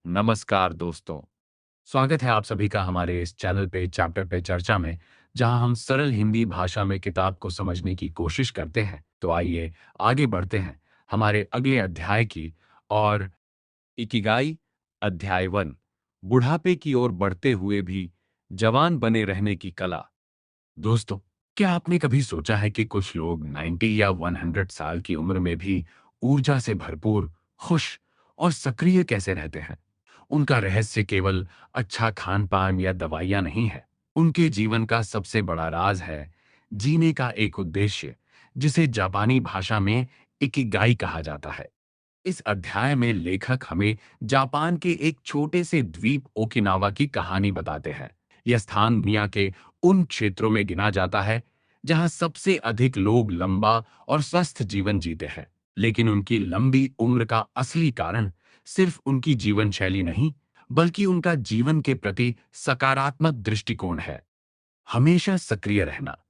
नमस्कार दोस्तों। स्वागत है आप सभी का हमारे इस चैनल पे चैप्टर पे चर्चा में, जहां हम सरल हिंदी भाषा में किताब को समझने की कोशिश करते हैं। तो आइए आगे बढ़ते हैं हमारे अगले अध्याय की और इकिगाई अध्याय 1, बुढ़ापे की ओर बढ़ते हुए भी जवान बने रहने की कला। दोस्तों, क्या आपने कभी सोचा है कि कुछ लोग 90 या 100 साल की उम्र में भी ऊर्जा से भरपूर, खुश और सक्रिय कैसे रहते हैं? उनका रहस्य केवल अच्छा खान-पान या दवाइयां नहीं है। उनके जीवन का सबसे बड़ा राज है जीने का एक उद्देश्य, जिसे जापानी भाषा में इकिगाई कहा जाता है। इस अध्याय में लेखक हमें जापान के एक छोटे से द्वीप ओकिनावा की कहानी बताते हैं। यह स्थान दुनिया के उन क्षेत्रों में गिना जाता है जहां सबसे अधिक लोग लंबा और स्वस्थ जीवन जीते हैं। लेकिन उनकी लंबी उम्र का असली कारण सिर्फ उनकी जीवन शैली नहीं, बल्कि उनका जीवन के प्रति सकारात्मक दृष्टिकोण है। हमेशा सक्रिय रहना।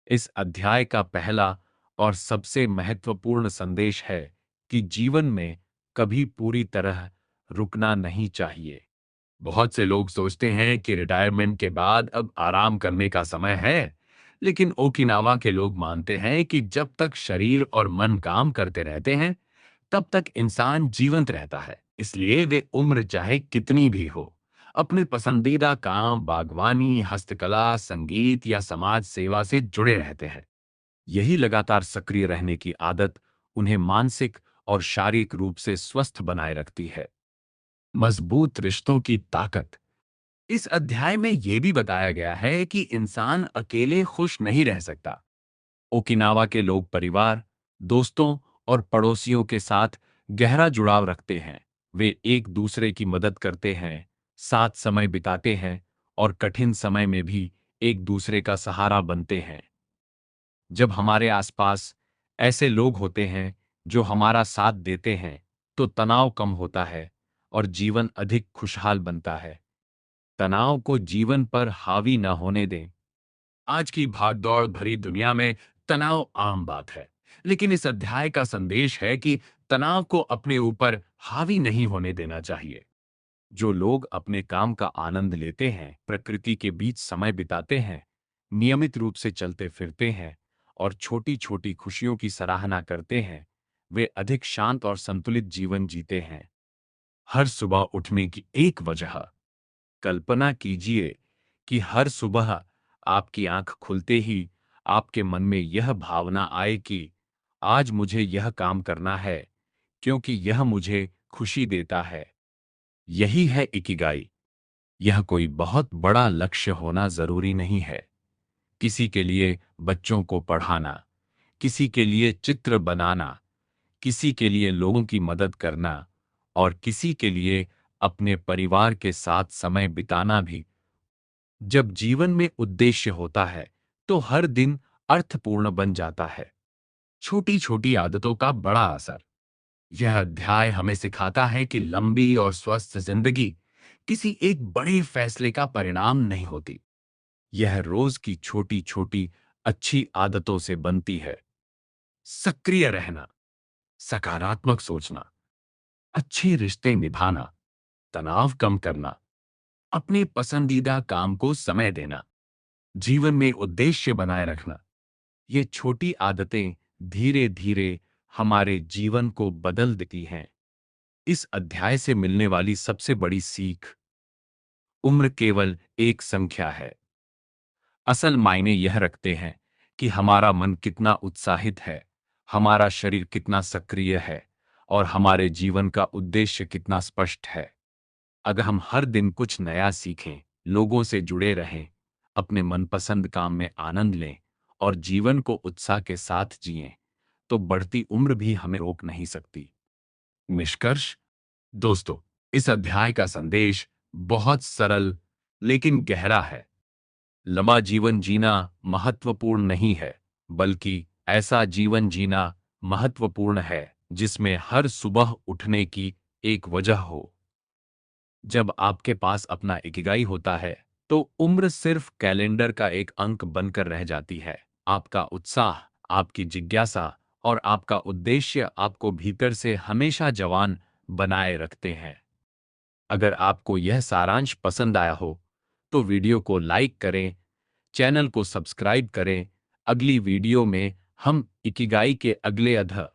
इस अध्याय का पहला और सबसे महत्वपूर्ण संदेश है कि जीवन में कभी पूरी तरह रुकना नहीं चाहिए। बहुत से लोग सोचते हैं कि रिटायरमेंट के बाद अब आराम करने का समय है, लेकिन ओकिनावा के लोग मानते हैं कि जब तक शरीर और मन काम करते रहते हैं, तब तक इंसान जीवंत रहता है। इसलिए वे उम्र चाहे कितनी भी हो, अपने पसंदीदा काम, बागवानी, हस्तकला, संगीत या समाज सेवा से जुड़े रहते हैं। यही लगातार सक्रिय रहने की आदत उन्हें मानसिक और शारीरिक रूप से स्वस्थ बनाए रखती है। मजबूत रिश्तों की ताकत। इस अध्याय में यह भी बताया गया है कि इंसान अकेले खुश नहीं रह सकता। ओकिनावा के लोग परिवार, दोस्तों और पड़ोसियों के साथ गहरा जुड़ाव रखते हैं। वे एक दूसरे की मदद करते हैं, साथ समय बिताते हैं और कठिन समय में भी एक दूसरे का सहारा बनते हैं। जब हमारे आसपास ऐसे लोग होते हैं जो हमारा साथ देते हैं, तो तनाव कम होता है और जीवन अधिक खुशहाल बनता है। तनाव को जीवन पर हावी न होने दें। आज की भागदौड़ भरी दुनिया में तनाव आम बात है, लेकिन इस अध्याय का संदेश है कि तनाव को अपने ऊपर हावी नहीं होने देना चाहिए। जो लोग अपने काम का आनंद लेते हैं, प्रकृति के बीच समय बिताते हैं, नियमित रूप से चलते फिरते हैं और छोटी-छोटी खुशियों की सराहना करते हैं, वे अधिक शांत और संतुलित जीवन जीते हैं। हर सुबह उठने की एक वजह। कल्पना कीजिए कि हर सुबह आपकी आंख खुलते ही आपके मन में यह भावना आए कि आज मुझे यह काम करना है, क्योंकि यह मुझे खुशी देता है। यही है इकिगाई। यह कोई बहुत बड़ा लक्ष्य होना जरूरी नहीं है। किसी के लिए बच्चों को पढ़ाना, किसी के लिए चित्र बनाना, किसी के लिए लोगों की मदद करना और किसी के लिए अपने परिवार के साथ समय बिताना भी। जब जीवन में उद्देश्य होता है, तो हर दिन अर्थपूर्ण बन जाता है। छोटी छोटी आदतों का बड़ा असर। यह अध्याय हमें सिखाता है कि लंबी और स्वस्थ जिंदगी किसी एक बड़े फैसले का परिणाम नहीं होती। यह रोज की छोटी छोटी अच्छी आदतों से बनती है। सक्रिय रहना, सकारात्मक सोचना, अच्छे रिश्ते निभाना, तनाव कम करना, अपने पसंदीदा काम को समय देना, जीवन में उद्देश्य बनाए रखना। ये छोटी आदतें धीरे धीरे हमारे जीवन को बदल देती हैं। इस अध्याय से मिलने वाली सबसे बड़ी सीख। उम्र केवल एक संख्या है। असल मायने यह रखते हैं कि हमारा मन कितना उत्साहित है, हमारा शरीर कितना सक्रिय है और हमारे जीवन का उद्देश्य कितना स्पष्ट है। अगर हम हर दिन कुछ नया सीखें, लोगों से जुड़े रहें, अपने मनपसंद काम में आनंद लें और जीवन को उत्साह के साथ जिएं, तो बढ़ती उम्र भी हमें रोक नहीं सकती। निष्कर्ष। दोस्तों, इस अध्याय का संदेश बहुत सरल लेकिन गहरा है। लंबा जीवन जीना महत्वपूर्ण नहीं है, बल्कि ऐसा जीवन जीना महत्वपूर्ण है जिसमें हर सुबह उठने की एक वजह हो। जब आपके पास अपना इकिगाई होता है, तो उम्र सिर्फ कैलेंडर का एक अंक बनकर रह जाती है। आपका उत्साह, आपकी जिज्ञासा और आपका उद्देश्य आपको भीतर से हमेशा जवान बनाए रखते हैं। अगर आपको यह सारांश पसंद आया हो तो वीडियो को लाइक करें, चैनल को सब्सक्राइब करें। अगली वीडियो में हम इकिगाई के अगले अध्याय